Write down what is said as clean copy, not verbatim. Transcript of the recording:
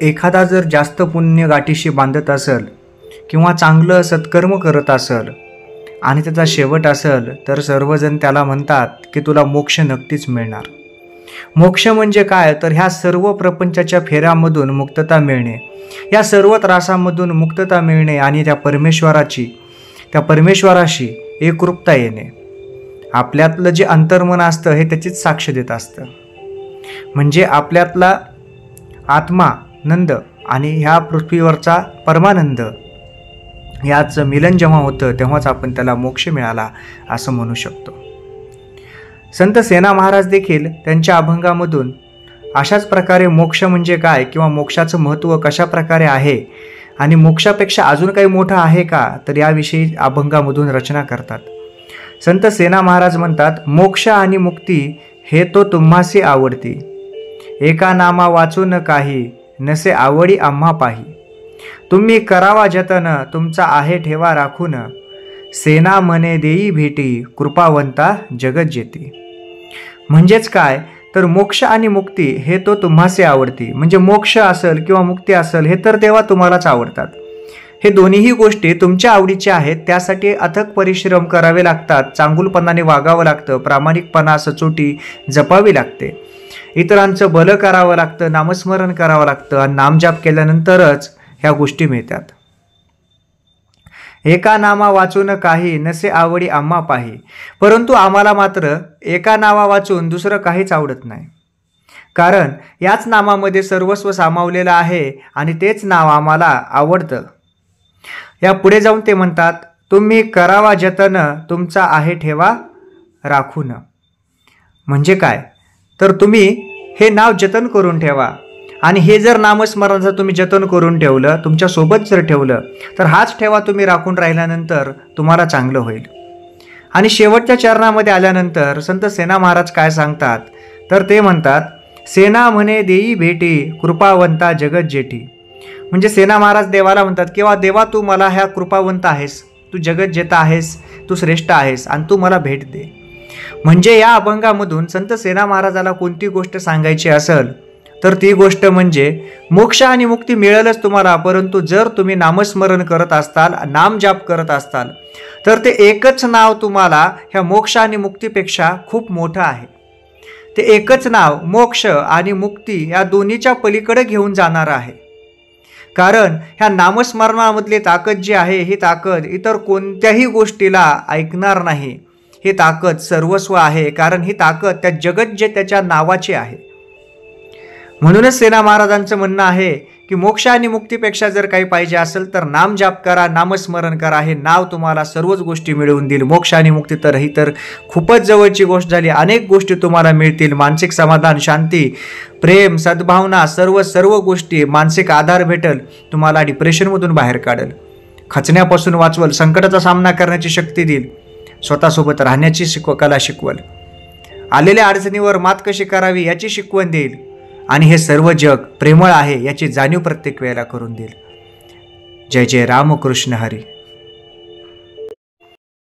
एखादा जर जास्त पुण्य गाठीशी बांधत असेल किंवा चांगलं सत्कर्म करत असेल आणि त्याचा शेवट असेल तर सर्वजण त्याला म्हणतात की तुला मोक्ष नक्कीच मिळणार. मोक्ष म्हणजे काय तर ह्या सर्व प्रपंचाच्या फेऱ्यामधून मुक्तता मिळणे, या सर्व त्रासामधून मुक्तता मिळणे आणि त्या परमेश्वराशी एकरूपता येणे. आपल्यातलं जे अंतर्मन असतं हे त्याचीच साक्ष देत असतं. म्हणजे आपल्यातला आत्मा नंद आणि ह्या पृथ्वीवरचा परमानंद याचं मिलन जेव्हा होतं तेव्हाच आपण त्याला मोक्ष मिळाला असं म्हणू शकतो. संत सेना महाराज देखील त्यांच्या अभंगामधून अशाच प्रकारे मोक्ष म्हणजे काय किंवा मोक्षाचं महत्त्व कशा प्रकारे आहे आणि मोक्षापेक्षा अजून काही मोठं आहे का तर याविषयी अभंगामधून रचना करतात. संत सेना महाराज म्हणतात, मोक्ष आणि मुक्ती हे तो तुम्हासी आवडती, एका नामा वाचून काही नसे आवडी आम्हा पाही. तुम्ही करावा जतन तुमचा आहे ठेवा राखून, सेना म्हणे देई भेटी कृपावंता जगत जेती. म्हणजेच काय तर मोक्ष आणि मुक्ती हे तो तुम्हासी आवडती, म्हणजे मोक्ष असेल किंवा मुक्ती असेल हे तर तेव्हा तुम्हालाच आवडतात. हे दोन्हीही गोष्टी तुमच्या आवडीच्या आहेत, त्यासाठी अथक परिश्रम करावे लागतात, चांगुलपणाने वागावं लागतं, प्रामाणिकपणा सचोटी जपावी लागते, इतरांचं भलं करावं लागतं, नामस्मरण करावं लागतं आणि नामजाप केल्यानंतरच ह्या गोष्टी मिळतात. एका नामा वाचून काही नसे आवडी आम्हा पाही. परंतु आम्हाला मात्र एका नावा वाचून दुसरं काहीच आवडत नाही, कारण याच नामामध्ये सर्वस्व सामावलेलं आहे आणि तेच नाव आम्हाला आवडतं. या पुढे जाऊन ते म्हणतात, तुम्ही करावा जतन तुमचा आहे ठेवा राखून. म्हणजे काय तर तुम्ही हे नाव जतन करून ठेवा आणि हे जर नामस्मरणाचं तुम्ही जतन करून ठेवलं, तुमच्यासोबत जर ठेवलं तर हाच ठेवा तुम्ही राखून राहिल्यानंतर तुम्हाला चांगलं होईल. आणि शेवटच्या चरणामध्ये आल्यानंतर संत सेना महाराज काय सांगतात तर ते म्हणतात, सेना म्हणे देई भेटी कृपावंता जगत जेठी. म्हणजे सेना महाराज देवाला म्हणतात किंवा देवा तू मला ह्या कृपावंत आहेस, तू जगत जेता आहेस, तू श्रेष्ठ आहेस आणि तू मला भेट दे. म्हणजे या अभंगामधून संत सेना महाराजाला कोणती गोष्ट सांगायची असेल तर ती गोष्ट म्हणजे मोक्ष आणि मुक्ती मिळेलच तुम्हाला, परंतु जर तुम्ही नामस्मरण करत असताल, नामजाप करत असताल तर ते एकच नाव तुम्हाला ह्या मोक्ष आणि मुक्तीपेक्षा खूप मोठं आहे. ते एकच नाव मोक्ष आणि मुक्ती या दोन्हीच्या पलीकडे घेऊन जाणार आहे. कारण ह्या नामस्मरणामधली ताकद जी आहे ही ताकद इतर कोणत्याही गोष्टीला ऐकणार नाही. ही ताकद सर्वस्व आहे, कारण ही ताकद त्या जगत जे त्याच्या नावाची आहे. म्हणूनच सेना महाराजांचं म्हणणं आहे की मोक्ष आणि मुक्तीपेक्षा जर काही पाहिजे असेल तर नाम जाप करा, नामस्मरण करा, हे नाव तुम्हाला सर्वच गोष्टी मिळवून देईल. मोक्ष आणि मुक्ती तर ही तर खूपच जवळची गोष्ट झाली. अनेक गोष्टी तुम्हाला मिळतील, मानसिक समाधान, शांती, प्रेम, सद्भावना, सर्व गोष्टी, मानसिक आधार भेटेल, तुम्हाला डिप्रेशनमधून बाहेर काढेल, खचण्यापासून वाचवल, संकटाचा सामना करण्याची शक्ती देईल, स्वतःसोबत राहण्याची कला शिकवल, आलेल्या अडचणीवर मात कशी करावी याची शिकवण देईल आणि हे सर्व जग प्रेमळ आहे याची जाणीव प्रत्येक वेळेला करून देईल. जय जय रामकृष्ण हरी.